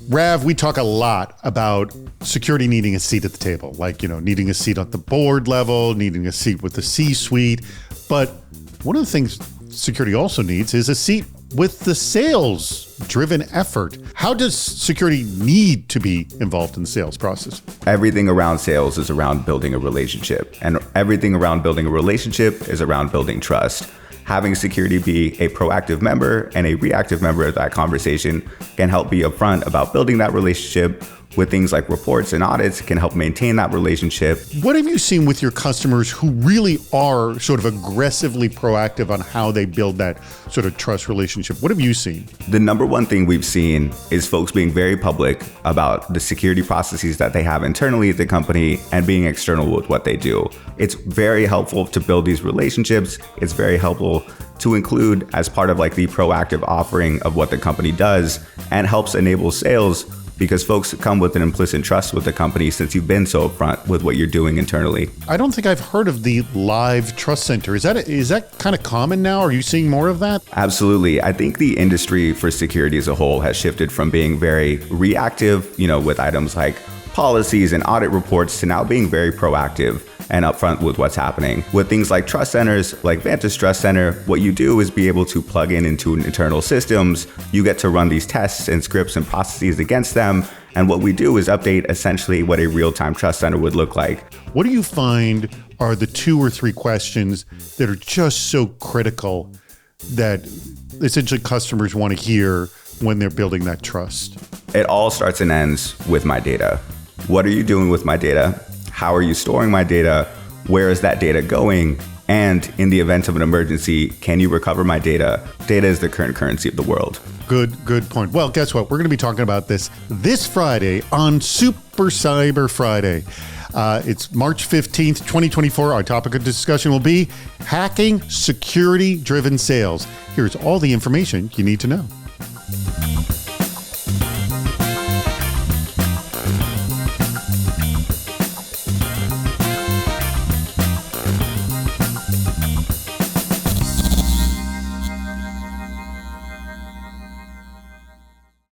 Rav, we talk a lot about security needing a seat at the table, like, needing a seat at the board level, needing a seat with the C-suite. But one of the things security also needs is a seat with the sales-driven effort. How does security need to be involved in the sales process? Everything around sales is around building a relationship, and everything around building a relationship is around building trust. Having security be a proactive member and a reactive member of that conversation can help be upfront about building that relationship. With things like reports and audits, can help maintain that relationship. What have you seen with your customers who really are sort of aggressively proactive on how they build that sort of trust relationship? What have you seen? The number one thing we've seen is folks being very public about the security processes that they have internally at the company and being external with what they do. It's very helpful to build these relationships. It's very helpful to include as part of like the proactive offering of what the company does, and helps enable sales because folks come with an implicit trust with the company since you've been so upfront with what you're doing internally. I don't think I've heard of the live trust center. Is that kind of common now? Are you seeing more of that? Absolutely. I think the industry for security as a whole has shifted from being very reactive, with items like policies and audit reports, to now being very proactive and upfront with what's happening. With things like trust centers, like Vanta's Trust Center, what you do is be able to plug into internal systems. You get to run these tests and scripts and processes against them. And what we do is update essentially what a real-time trust center would look like. What do you find are the 2 or 3 questions that are just so critical that essentially customers want to hear when they're building that trust? It all starts and ends with my data. What are you doing with my data? How are you storing my data? Where is that data going? And in the event of an emergency, can you recover my data? Data is the current currency of the world. Good point. Well, guess what? We're going to be talking about this Friday on Super Cyber Friday. It's March 15th, 2024. Our topic of discussion will be hacking security-driven sales. Here's all the information you need to know.